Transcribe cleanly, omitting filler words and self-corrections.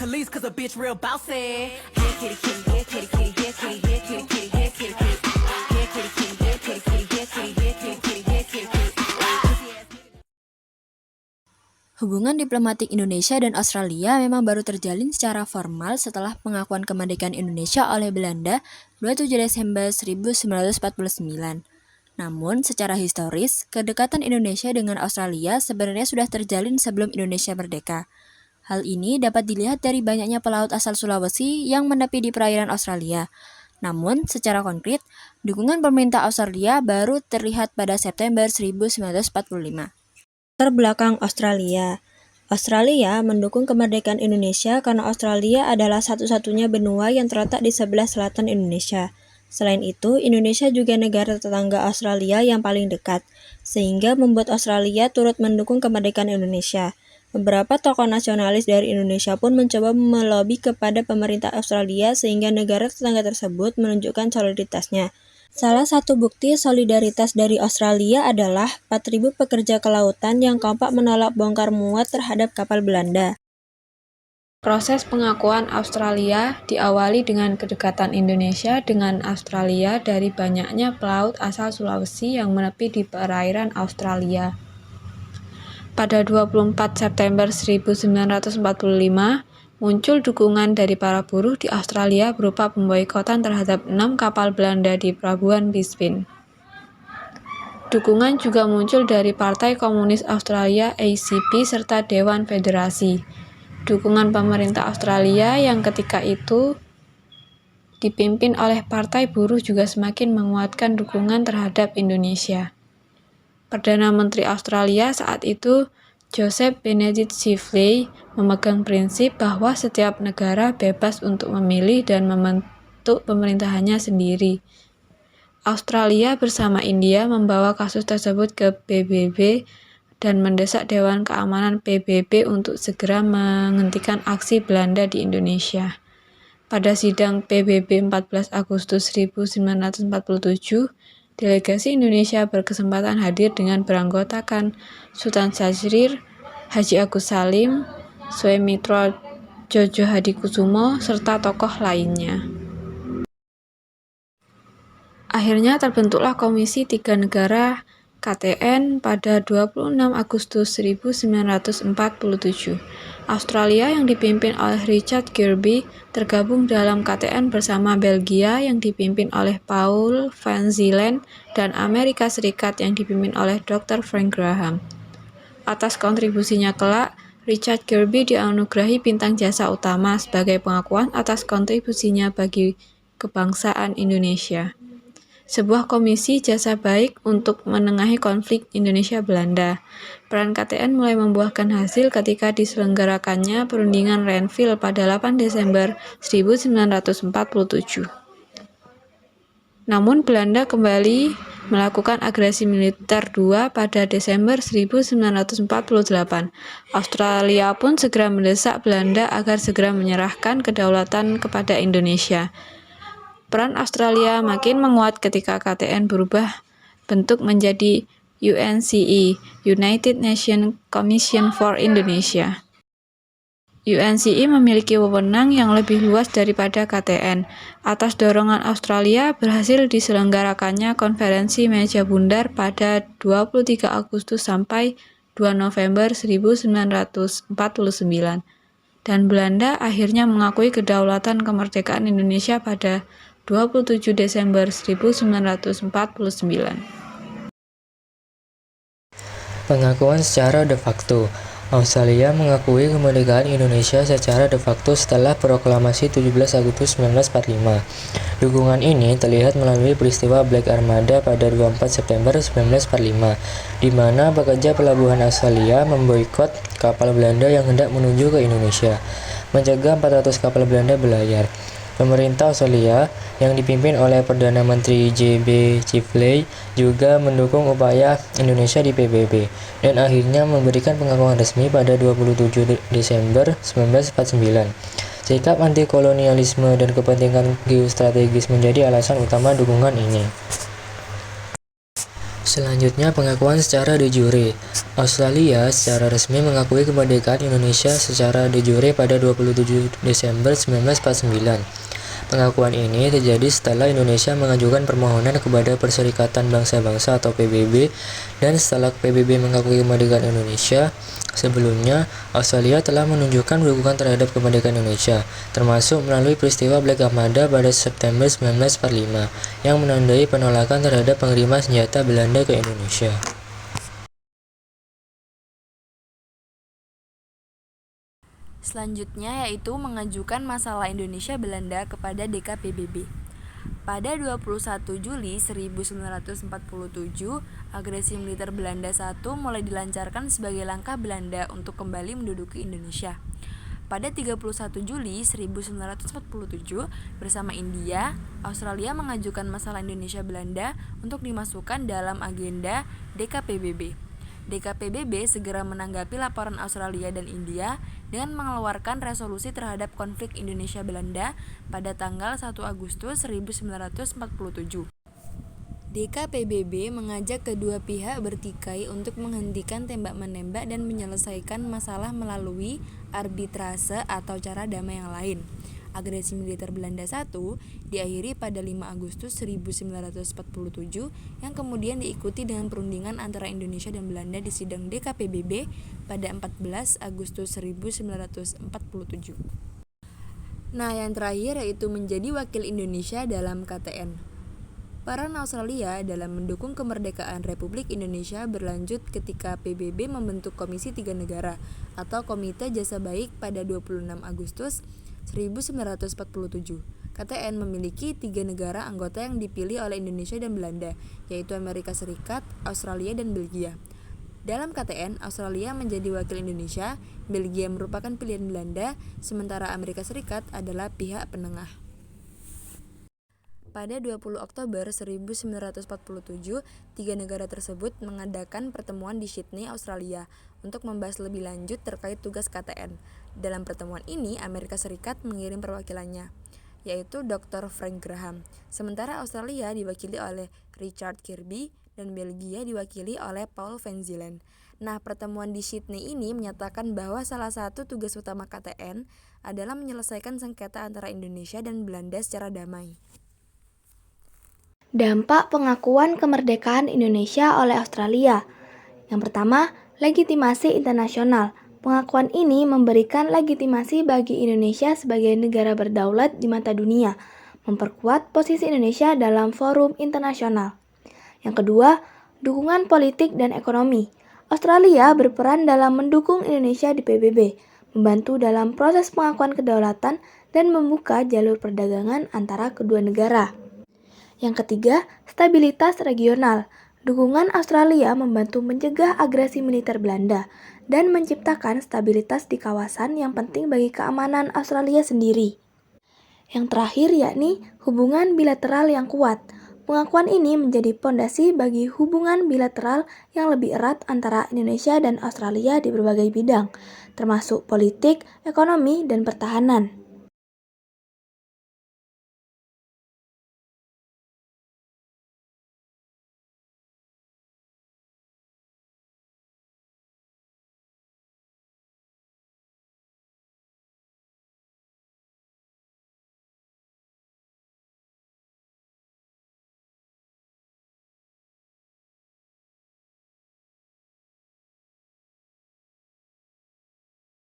Khalees, cause a bitch real bossy. Here kitty kitty, here kitty kitty, here kitty, here kitty kitty, here kitty kitty. Here kitty kitty, here kitty kitty, here kitty, here kitty kitty, here kitty kitty. Hubungan diplomatik Indonesia dan Australia memang baru terjalin secara formal setelah pengakuan kemerdekaan Indonesia oleh Belanda 27 Desember 1949. Namun, secara historis, kedekatan Indonesia dengan Australia sebenarnya sudah terjalin sebelum Indonesia merdeka. Hal ini dapat dilihat dari banyaknya pelaut asal Sulawesi yang menepi di perairan Australia. Namun, secara konkret, dukungan pemerintah Australia baru terlihat pada September 1945. Terbelakang Australia. Australia mendukung kemerdekaan Indonesia karena Australia adalah satu-satunya benua yang terletak di sebelah selatan Indonesia. Selain itu, Indonesia juga negara tetangga Australia yang paling dekat, sehingga membuat Australia turut mendukung kemerdekaan Indonesia. Beberapa tokoh nasionalis dari Indonesia pun mencoba melobi kepada pemerintah Australia sehingga negara tetangga tersebut menunjukkan solidaritasnya. Salah satu bukti solidaritas dari Australia adalah 4.000 pekerja kelautan yang kompak menolak bongkar muat terhadap kapal Belanda. Proses pengakuan Australia diawali dengan kedekatan Indonesia dengan Australia dari banyaknya pelaut asal Sulawesi yang menepi di perairan Australia. Pada 24 September 1945, muncul dukungan dari para buruh di Australia berupa pemboikotan terhadap 6 kapal Belanda di Pelabuhan Brisbane. Dukungan juga muncul dari Partai Komunis Australia (ACP) serta Dewan Federasi. Dukungan pemerintah Australia yang ketika itu dipimpin oleh Partai Buruh juga semakin menguatkan dukungan terhadap Indonesia. Perdana Menteri Australia saat itu, Joseph Benedict Chifley, memegang prinsip bahwa setiap negara bebas untuk memilih dan membentuk pemerintahannya sendiri. Australia bersama India membawa kasus tersebut ke PBB dan mendesak Dewan Keamanan PBB untuk segera menghentikan aksi Belanda di Indonesia. Pada sidang PBB 14 Agustus 1947, delegasi Indonesia berkesempatan hadir dengan beranggotakan Sultan Syahrir, Haji Agus Salim, Sumitro Djojo Hadikusumo, serta tokoh lainnya. Akhirnya terbentuklah Komisi Tiga Negara KTN pada 26 Agustus 1947. Australia yang dipimpin oleh Richard Kirby tergabung dalam KTN bersama Belgia yang dipimpin oleh Paul van Zeeland dan Amerika Serikat yang dipimpin oleh Dr. Frank Graham. Atas kontribusinya kelak, Richard Kirby dianugerahi bintang jasa utama sebagai pengakuan atas kontribusinya bagi kebangsaan Indonesia. Sebuah komisi jasa baik untuk menengahi konflik Indonesia-Belanda. Peran KTN mulai membuahkan hasil ketika diselenggarakannya perundingan Renville pada 8 Desember 1947. Namun Belanda kembali melakukan agresi militer 2 pada Desember 1948. Australia pun segera mendesak Belanda agar segera menyerahkan kedaulatan kepada Indonesia. Peran Australia makin menguat ketika KTN berubah bentuk menjadi UNCE, United Nations Commission for Indonesia. UNCE memiliki wewenang yang lebih luas daripada KTN. Atas dorongan Australia, berhasil diselenggarakannya konferensi Meja Bundar pada 23 Agustus sampai 2 November 1949. Dan Belanda akhirnya mengakui kedaulatan kemerdekaan Indonesia pada 27 Desember 1949. Pengakuan secara de facto. Australia mengakui kemerdekaan Indonesia secara de facto setelah proklamasi 17 Agustus 1945. Dukungan ini terlihat melalui peristiwa Black Armada pada 24 September 1945, di mana pekerja pelabuhan Australia memboikot kapal Belanda yang hendak menuju ke Indonesia, mencegah 400 kapal Belanda berlayar. Pemerintah Australia yang dipimpin oleh Perdana Menteri J.B. Chifley juga mendukung upaya Indonesia di PBB dan akhirnya memberikan pengakuan resmi pada 27 Desember 1949. Sikap anti-kolonialisme dan kepentingan geostrategis menjadi alasan utama dukungan ini. Selanjutnya, pengakuan secara de jure. Australia secara resmi mengakui kemerdekaan Indonesia secara de jure pada 27 Desember 1949. Pengakuan ini terjadi setelah Indonesia mengajukan permohonan kepada Perserikatan Bangsa-Bangsa atau PBB, dan setelah PBB mengakui kemerdekaan Indonesia. Sebelumnya, Australia telah menunjukkan dukungan terhadap kemerdekaan Indonesia, termasuk melalui peristiwa Black Armada pada September 1945, yang menandai penolakan terhadap pengirim senjata Belanda ke Indonesia. Selanjutnya yaitu mengajukan masalah Indonesia-Belanda kepada DKPBB. Pada 21 Juli 1947, agresi militer Belanda I mulai dilancarkan sebagai langkah Belanda untuk kembali menduduki Indonesia. Pada 31 Juli 1947, bersama India, Australia mengajukan masalah Indonesia-Belanda untuk dimasukkan dalam agenda DKPBB. DKPBB segera menanggapi laporan Australia dan India dengan mengeluarkan resolusi terhadap konflik Indonesia-Belanda pada tanggal 1 Agustus 1947. DKPBB mengajak kedua pihak bertikai untuk menghentikan tembak-menembak dan menyelesaikan masalah melalui arbitrase atau cara damai yang lain. Agresi militer Belanda I diakhiri pada 5 Agustus 1947 yang kemudian diikuti dengan perundingan antara Indonesia dan Belanda di sidang DKPBB pada 14 Agustus 1947. Nah, yang terakhir yaitu menjadi wakil Indonesia dalam KTN. Peran Australia dalam mendukung kemerdekaan Republik Indonesia berlanjut ketika PBB membentuk Komisi 3 Negara atau Komite Jasa Baik pada 26 Agustus 1947. KTN memiliki 3 negara anggota yang dipilih oleh Indonesia dan Belanda, yaitu Amerika Serikat, Australia, dan Belgia. Dalam KTN, Australia menjadi wakil Indonesia, Belgia merupakan pilihan Belanda, sementara Amerika Serikat adalah pihak penengah. Pada 20 Oktober 1947, 3 negara tersebut mengadakan pertemuan di Sydney, Australia, untuk membahas lebih lanjut terkait tugas KTN. Dalam pertemuan ini, Amerika Serikat mengirim perwakilannya, yaitu Dr. Frank Graham, sementara Australia diwakili oleh Richard Kirby, dan Belgia diwakili oleh Paul van Zelen. Nah, pertemuan di Sydney ini menyatakan bahwa salah satu tugas utama KTN adalah menyelesaikan sengketa antara Indonesia dan Belanda secara damai. Dampak pengakuan kemerdekaan Indonesia oleh Australia. Yang pertama, legitimasi internasional. Pengakuan ini memberikan legitimasi bagi Indonesia sebagai negara berdaulat di mata dunia, memperkuat posisi Indonesia dalam forum internasional. Yang kedua, dukungan politik dan ekonomi. Australia berperan dalam mendukung Indonesia di PBB, membantu dalam proses pengakuan kedaulatan, dan membuka jalur perdagangan antara kedua negara. Yang ketiga, stabilitas regional. Dukungan Australia membantu mencegah agresi militer Belanda dan menciptakan stabilitas di kawasan yang penting bagi keamanan Australia sendiri. Yang terakhir yakni hubungan bilateral yang kuat. Pengakuan ini menjadi pondasi bagi hubungan bilateral yang lebih erat antara Indonesia dan Australia di berbagai bidang, termasuk politik, ekonomi, dan pertahanan.